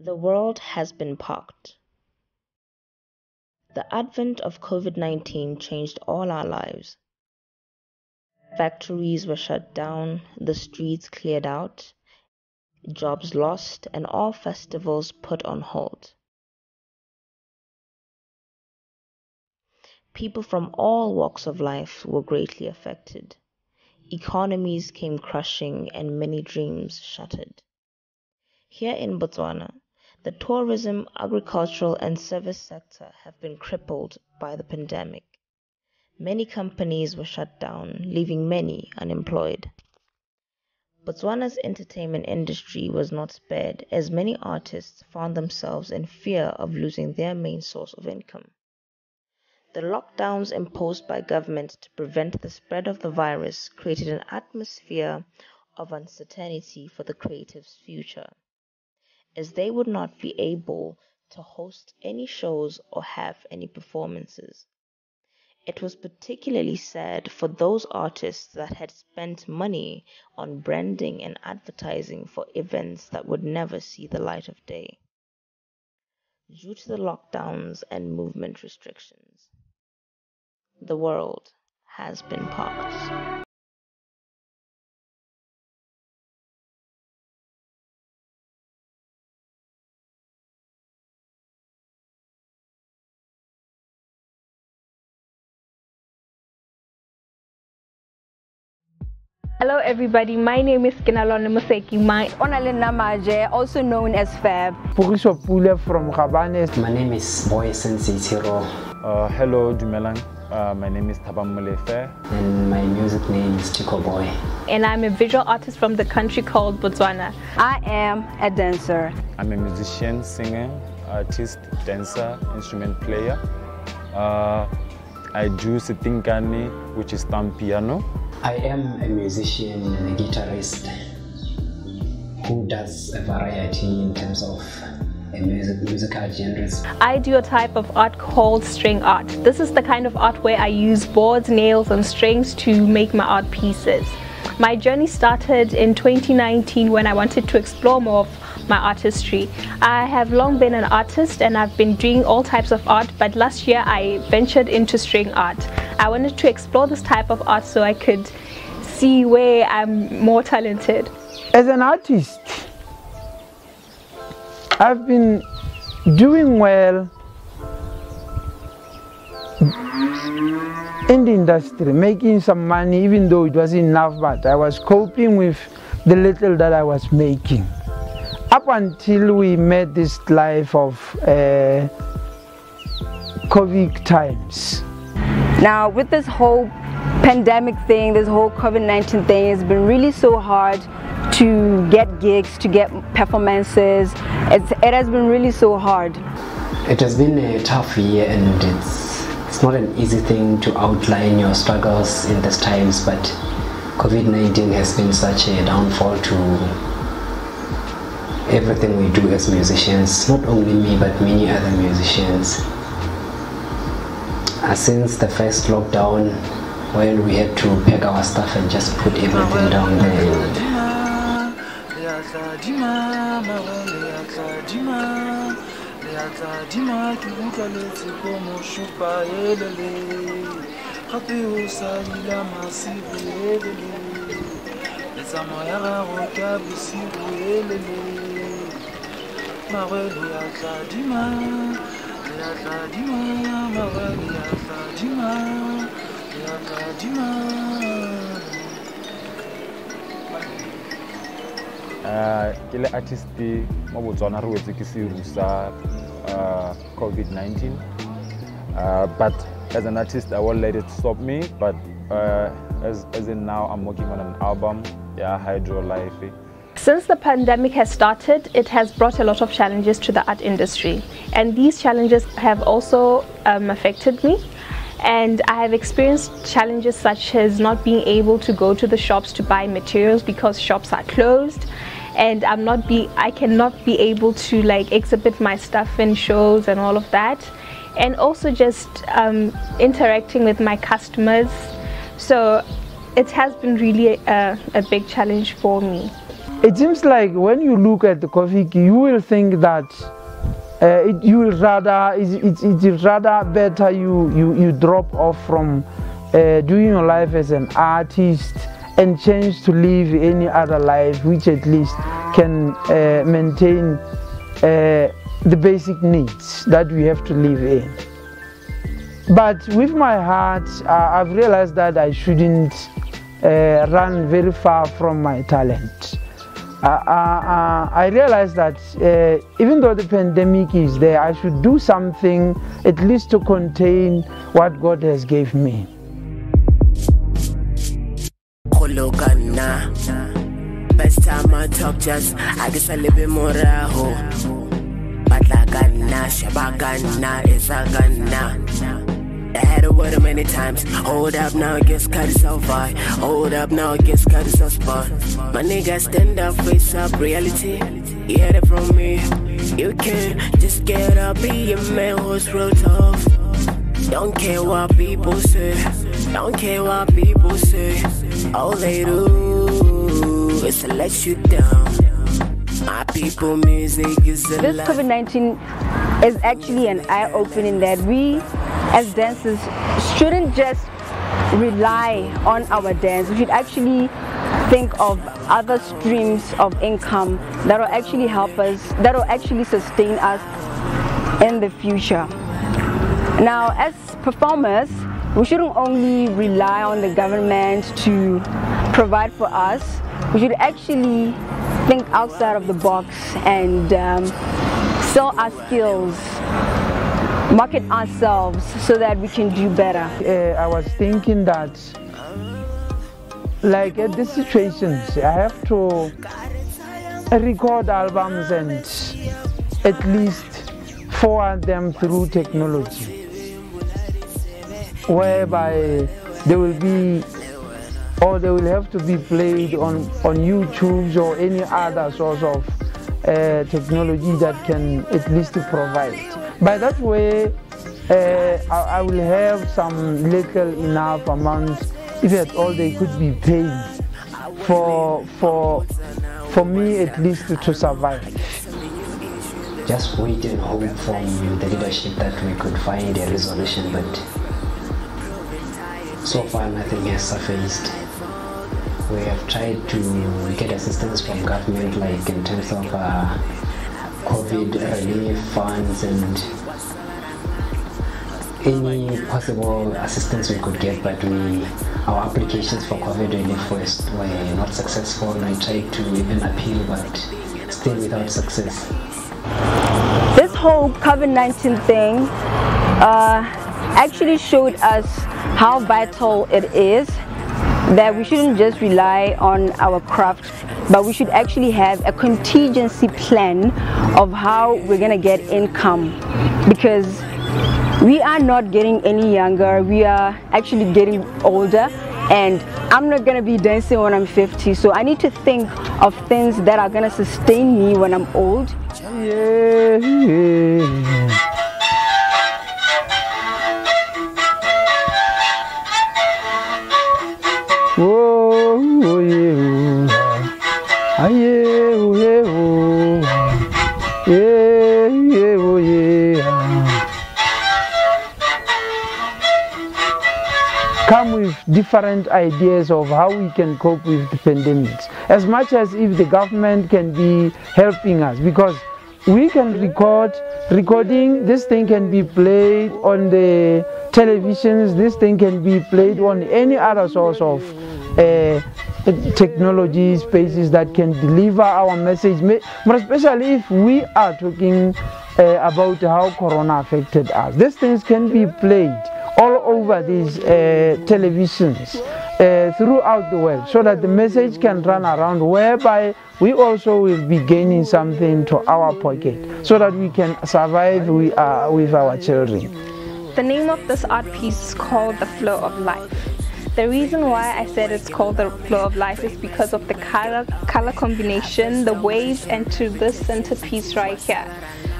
The world has been parked. The advent of COVID-19 changed all our lives. Factories were shut down, the streets cleared out, jobs lost, and all festivals put on hold. People from all walks of life were greatly affected. Economies came crushing and many dreams shattered. Here in Botswana, the tourism, agricultural, and service sector have been crippled by the pandemic. Many companies were shut down, leaving many unemployed. Botswana's entertainment industry was not spared, as many artists found themselves in fear of losing their main source of income. The lockdowns imposed by government to prevent the spread of the virus created an atmosphere of uncertainty for the creatives' future, as they would not be able to host any shows or have any performances. It was particularly sad for those artists that had spent money on branding and advertising for events that would never see the light of day, due to the lockdowns and movement restrictions. The world has been parked. Hello everybody, my name is Kinalone Museki, Namaje, also known as Fab. From Rabanes. My name is Boy Sensi Tiro. Hello, Dumelang. My name is Tabam Molefe. And my music name is Chico Boy. And I'm a visual artist from the country called Botswana. I am a dancer. I'm a musician, singer, artist, dancer, instrument player. I do Sitinkani, which is thumb piano. I am a musician and a guitarist who does a variety in terms of musical genres. I do a type of art called string art. This is the kind of art where I use boards, nails and strings to make my art pieces. My journey started in 2019 when I wanted to explore more of my artistry. I have long been an artist and I've been doing all types of art, but last year I ventured into string art. I wanted to explore this type of art so I could see where I'm more talented. As an artist, I've been doing well in the industry, making some money, even though it wasn't enough, but I was coping with the little that I was making. Up until we met this life of COVID times. Now, with this whole pandemic thing, this whole COVID-19 thing, it's been really so hard to get gigs, to get performances. It has been really so hard. It has been a tough year, and it's not an easy thing to outline your struggles in these times, but COVID-19 has been such a downfall to everything we do as musicians, not only me but many other musicians. Since the first lockdown, when we had to pack our stuff and just put everything down there. Ke le artist mo Botswana re wetse ke seru sa COVID-19, but as an artist I won't let it stop me, but as in now I'm working on an album, Hydro Life. Since the pandemic has started, it has brought a lot of challenges to the art industry, and these challenges have also affected me. And I have experienced challenges such as not being able to go to the shops to buy materials because shops are closed, and I cannot be able to like exhibit my stuff in shows and all of that, and also just interacting with my customers. So it has been really a big challenge for me. it seems like when you look at the coffee, you will think that it's rather better you drop off from doing your life as an artist and change to live any other life which at least can maintain the basic needs that we have to live in. But with my heart, I've realized that I shouldn't run very far from my talent. I realized that even though the pandemic is there, I should do something at least to contain what God has gave me. Best time I talk just, I guess a little bit more but like Shabagana is a gunna. I had a word many times. Hold up now, it gets cut so far. Hold up now, it gets cut so spot. My nigga, stand up, face up, reality. You heard it from me. You can just get up, be a man who's real tough. Don't care what people say. Don't care what people say. All they do is to let you down. My people, music is a This COVID-19 is actually an eye-opening that we as dancers shouldn't just rely on our dance. We should actually think of other streams of income that will actually help us, that will actually sustain us in the future. Now, as performers, we shouldn't only rely on the government to provide for us. We should actually think outside of the box and sell our skills, market ourselves so that we can do better. I was thinking that, like at these situations, I have to record albums and at least forward them through technology, whereby they will be, or they will have to be played on YouTube or any other source of technology that can at least provide. By that way, I will have some little enough amount, if at all they could be paid for me at least to survive. Just wait and hope from the leadership that we could find a resolution, but so far nothing has surfaced. We have tried to get assistance from government, like in terms of COVID relief funds and any possible assistance we could get, but our applications for COVID relief were not successful. We tried to even appeal, but still without success. This whole COVID-19 thing actually showed us how vital it is that we shouldn't just rely on our craft, but we should actually have a contingency plan of how we're gonna get income, because we are not getting any younger, we are actually getting older, and I'm not gonna be dancing when I'm 50, so I need to think of things that are gonna sustain me when I'm old. Yeah, yeah. Oh, yeah, ah, yeah, oh, yeah, oh, yeah, yeah, oh, yeah. Come with different ideas of how we can cope with the pandemics, as much as if the government can be helping us, because we can recording, this thing can be played on the televisions, this thing can be played on any other source of technology spaces that can deliver our message, but especially if we are talking about how Corona affected us. These things can be played all over these televisions throughout the world, so that the message can run around, whereby we also will be gaining something to our pocket, so that we can survive with our children. The name of this art piece is called The Flow of Life. The reason why I said it's called The Flow of Life is because of the color combination, the waves, and to this centerpiece right here.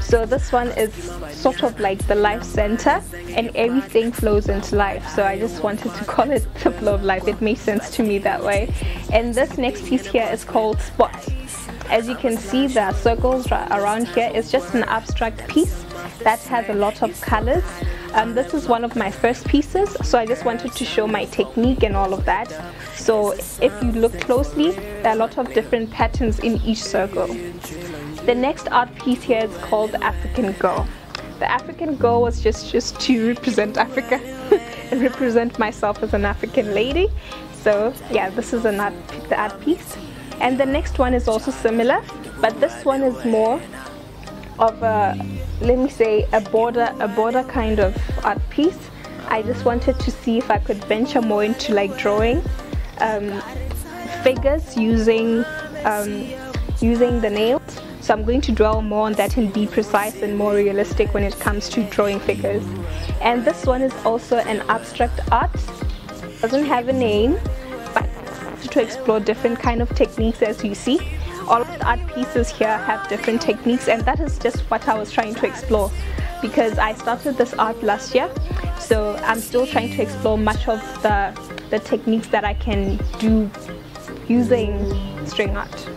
So this one is sort of like the life center, and everything flows into life. So I just wanted to call it The Flow of Life. It made sense to me that way. And this next piece here is called Spot. As you can see, the circles around here is just an abstract piece that has a lot of colors. This is one of my first pieces, so I just wanted to show my technique and all of that. So if you look closely, there are a lot of different patterns in each circle. The next art piece here is called African Girl. The African Girl was just to represent Africa and represent myself as an African lady. So yeah, this is the art piece. And the next one is also similar, but this one is more of a, let me say, a border kind of art piece. I just wanted to see if I could venture more into like drawing figures using the nails. So I'm going to dwell more on that and be precise and more realistic when it comes to drawing figures. And this one is also an abstract art. It doesn't have a name, but to explore different kind of techniques. As you see, all of the art pieces here have different techniques, and that is just what I was trying to explore, because I started this art last year, so I'm still trying to explore much of the techniques that I can do using string art.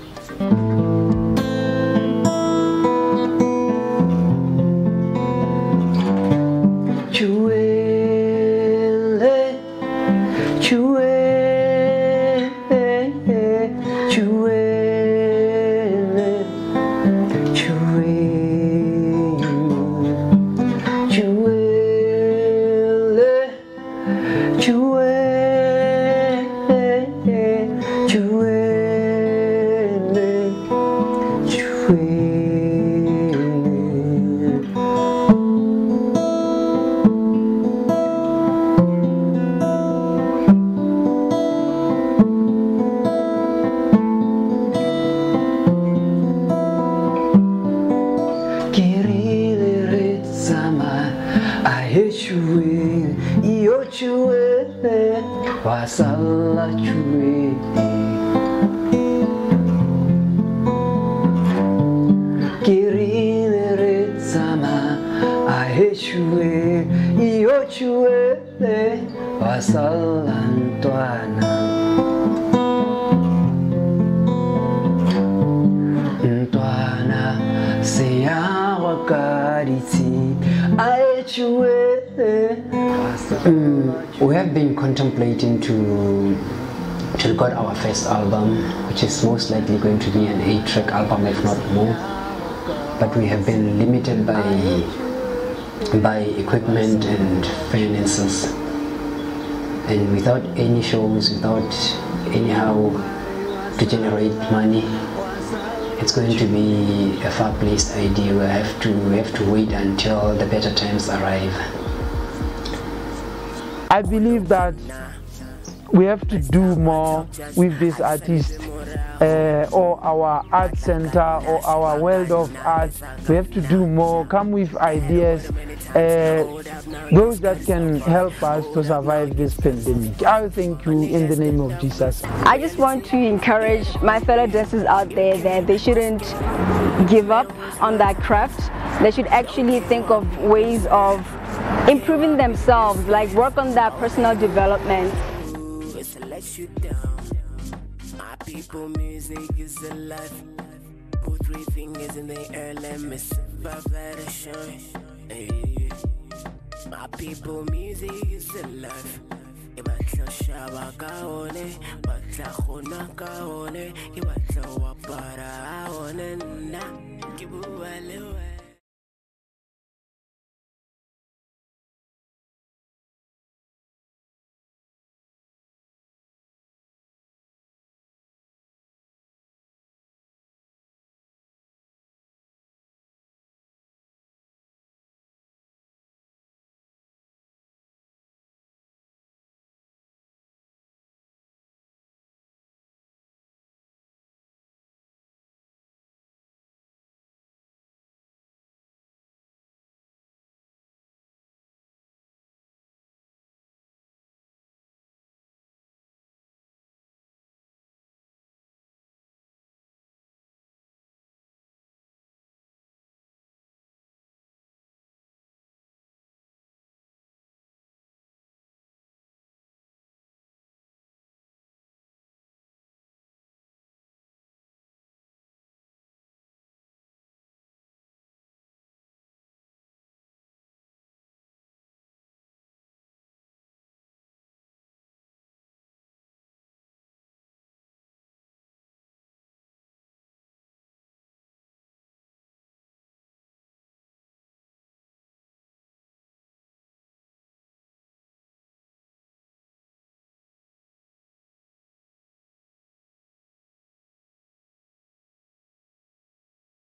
Wasala chue Kirine retsama ahechue iyo chue wasala ntwana ntwana seya wakaritsi ahechue. We have been contemplating to record our first album, which is most likely going to be an 8-track album, if not more. But we have been limited by equipment and finances, and without any shows, without anyhow to generate money, it's going to be a far-placed idea. We have to wait until the better times arrive. I believe that we have to do more with this artist or our art center or our world of art. We have to do more, come with ideas, those that can help us to survive this pandemic. I thank you in the name of Jesus. I just want to encourage my fellow dancers out there that they shouldn't give up on that craft. They should actually think of ways of improving themselves, like work on that personal development. My people, music is alive. Put 3 fingers in the air, let me survive, let it shine. Hey. My people, music is alive. Ibatla shaba kaone, batla khona kaone, ibatla wapara aone na kibualewe.